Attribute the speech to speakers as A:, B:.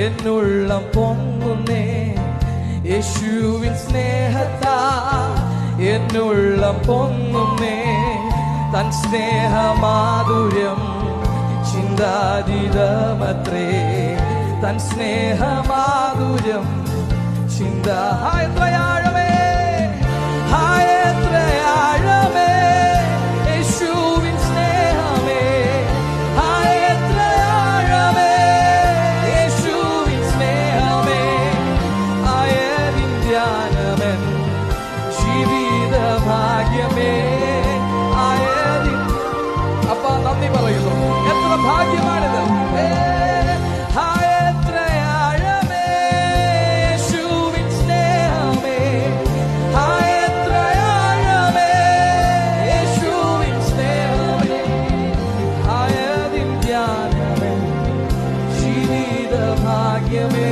A: എന്നുള്ളം പൊങ്ങുന്നേ യേശുവിൻ സ്നേഹത്താ എന്നുള്ളം പൊങ്ങുന്നേ തൻ സ്നേഹമാധുര്യം ചിന്താതീതമത്രേ തൻ സ്നേഹമാധുര്യം എത്രയാഴമേ എത്രയാഴമേ യേശുവിൻ സ്നേഹമേ എത്രയാഴമേ യേശുവിൻ സ്നേഹമേ ആയതിൻ ധ്യാനമൻ ജീവിത ഭാഗ്യമേ ആയതിൻ അപ്പ നന്ദി പറയുന്നു എത്ര ഭാഗ്യമാണിത് ഭാഗ്യമേ